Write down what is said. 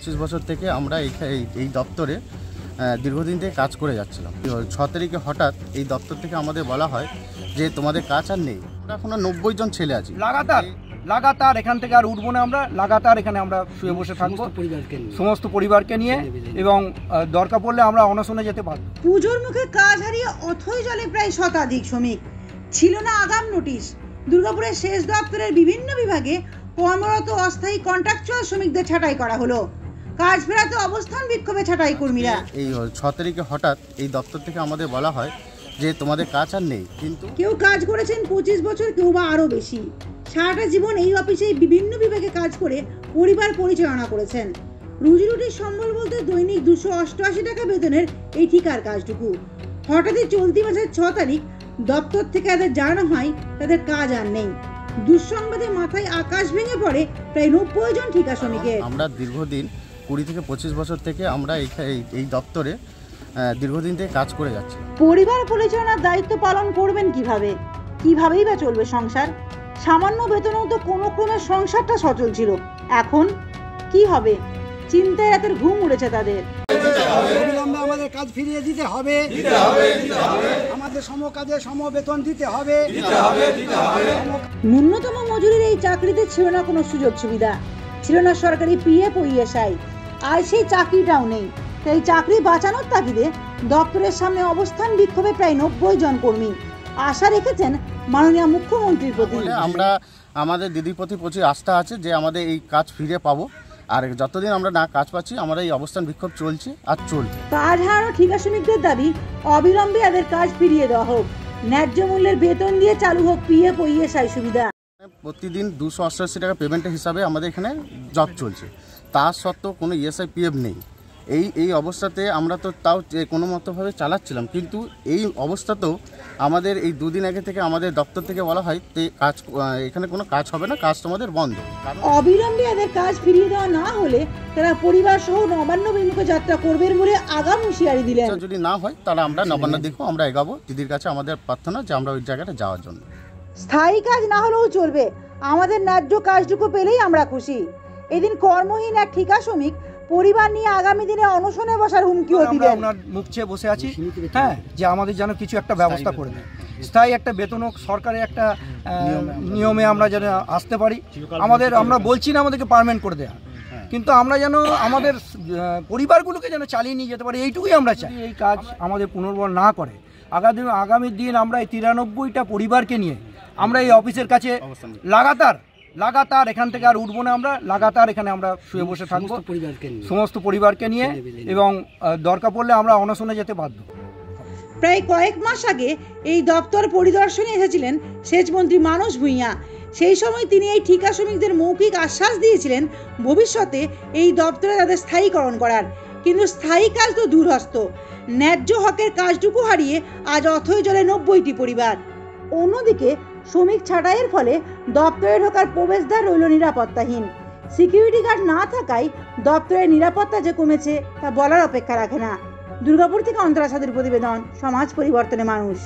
25 বছর থেকে আমরা এই দপ্তরে দীর্ঘদিন থেকে কাজ করে যাচ্ছিলাম। 6 তারিখে হঠাৎ এই দপ্তর থেকে আমাদের বলা হয় যে তোমাদের কাজ আর নেই। আমরা এখনো 90 জন ছেলে আছি। লাগাতার এখান থেকে আর উঠবো না, আমরা লাগাতার এখানে আমরা শুয়ে বসে থাকবো সমস্ত পরিবারকে নিয়ে, এবং দরকার পড়লে আমরা অনশনে যেতে পারবো। পুজোর মুখে কাজ হারিয়ে অথই জলে প্রায় শতাধিক শ্রমিক। ছিল না আগাম নোটিশ। দুর্গাপুরের শেষ দপ্তরের বিভিন্ন বিভাগে কর্মরত অস্থায়ী কন্ট্রাকচুয়াল শ্রমিকদের ছাঁটাই করা হলো। কাজ ফেরাতে অবস্থান বিক্ষোভে ছাঁটাই কর্মীরা। এই 6 তারিখে হঠাৎ এই দপ্তর থেকে আমাদের বলা হয় যে তোমাদের কাজ আর নেই। কিন্তু কেউ কাজ করেছেন 25 বছর, কেউ বা আরো বেশি। সারাটা জীবন এই অফিসে বিভিন্ন বিভাগে কাজ করে পরিবার পরিচালনা করেছেন। রুজি রুটির সম্বল বলতে দৈনিক 288 টাকা বেতনের এই ঠিকার কাজটুকু। হঠাৎই চলতি মাসের 6 তারিখ দপ্তর থেকে তাদের জানানো হয় তাদের কাজ আর নেই। দুঃসংবাদে মাথায় আকাশ ভেঙে পড়ে প্রায় 90 জন ঠিকা শ্রমিকের। আমরা দীর্ঘদিন 20 থেকে 25 বছর থেকে আমরা এই দপ্তরে দীর্ঘদিন থেকে কাজ করে যাচ্ছি। পরিবার পরিচালনার দায়িত্ব পালন করবেন কিভাবেই বা চলবে সংসার? সামান্য বেতনেও তো কোনো ক্রমে সংসারটা সচল ছিল, এখন কি হবে? চিন্তায় রাতের ঘুম উড়েছে তাদের। অবিলম্বে আমাদের কাজ ফিরিয়ে দিতে হবে, আমাদের সমকাজে সমবেতন দিতে হবে। ন্যূনতম মজুরির এই চাকরিতে ছিল না কোনো সুযোগ সুবিধা, ছিল না সরকারি পিএফ ও ইএসআই। আর সেই চাকরিটাও নেই। তাই চাকরি বাঁচানোর তাগিদে দপ্তরের সামনে অবস্থান বিক্ষোভে প্রায় 90 জন কর্মী। আশা রেখেছেন মাননীয় মুখ্যমন্ত্রীর প্রতি। আমরা আমাদের দিদির প্রতি প্রচুর আস্থা আছে যে আমাদের এই কাজ ফিরে পাবো, আর যতদিন আমরা না কাজ পাচ্ছি আমরা এই অবস্থান বিক্ষোভ চলছে আর চলছে। কাজ হারানো ঠিকা শ্রমিকদের দাবি অবিলম্বে এদের কাজ ফিরিয়ে দেওয়া হোক, ন্যায্য মূল্যের বেতন দিয়ে চালু হোক পিএফ ও ইএসআই সুবিধা। প্রতিদিন 288 টাকা পেমেন্টের হিসাবে আমাদের এখানে জব চলছে, তা সত্ত্বেও কোনো ইএসআই পিএফ নেই। এই অবস্থাতে আমরা তো তাও কোনো মতোভাবে চালাচ্ছিলাম, কিন্তু এই অবস্থাতেও আমাদের এই 2 দিন আগে থেকে আমাদের দপ্তর থেকে বলা হয় কাজ এখানে কোনো কাজ হবে না, কাজ তোমাদের বন্ধ। অবিলম্বে এদের কাজ ফিরিয়ে দেওয়া না হলে তারা পরিবার সহ নবান্ন বিমুখে যাত্রা করবেন বলে আগাম হুঁশিয়ারি দিলেন। যদি না হয় তাহলে আমরা নবান্নের দিকেও আমরা এগাবো। দিদির কাছে আমাদের প্রার্থনা যে আমরা ওই জায়গাটা যাওয়ার জন্য। স্থায়ী কাজ না হলেও চলবে, আমাদের ন্যায্য কাজটুকু পেলেই আমরা খুশি। এদিন কর্মহীন এক ঠিকা শ্রমিক পরিবার নিয়ে আগামী দিনে অনশনে বসার হুমকিও দিলেন। আমরা মুখ চেয়ে বসে আছি, হ্যাঁ, যে আমাদের যেন কিছু একটা ব্যবস্থা করে দেয়, স্থায়ী একটা বেতন হোক, সরকারের একটা নিয়মে আমরা যেন আসতে পারি। আমরা বলছি না আমাদেরকে পার্মানেন্ট করে দেয়া, কিন্তু আমরা যেন আমাদের পরিবারগুলোকে যেন চালিয়ে নিয়ে যেতে পারি, এইটুকুই আমরা চাই। এই কাজ আমাদের পুনর্বল না করে আগামী দিন আমরা এই 93টা পরিবারকে নিয়ে আমরা এই অফিসের কাছে লাগাতার এখান থেকে আর উঠবো না, আমরা লাগাতার এখানে আমরা শুয়ে বসে থাকবো সমস্ত পরিবারকে নিয়ে, এবং দরকার পড়লে আমরা অনশনে যেতে বাধ্য। প্রায় কয়েক মাস আগে এই দপ্তর পরিদর্শনে এসেছিলেন সেচমন্ত্রী মানস ভূঁইয়া। সেই সময় তিনি এই ঠিকা শ্রমিকদের মৌখিক আশ্বাস দিয়েছিলেন ভবিষ্যতে এই দপ্তরে তাদের স্থায়ীকরণ করার, কিন্তু স্থায়ী কাজ তো দূরস্থ। ন্যায্য হকের কাজটুকু হারিয়ে আজ অথই জলে 90টি পরিবার। অন্যদিকে শ্রমিক ছাঁটাইয়ের ফলে দপ্তরে ঢোকার প্রবেশদ্বার রইল নিরাপত্তাহীন। সিকিউরিটি গার্ড না থাকায় দপ্তরের নিরাপত্তা যে কমেছে তা বলার অপেক্ষা রাখে না। দুর্গাপুর থেকে অন্তরা সাদির প্রতিবেদন, সমাজ পরিবর্তনে মানুষ।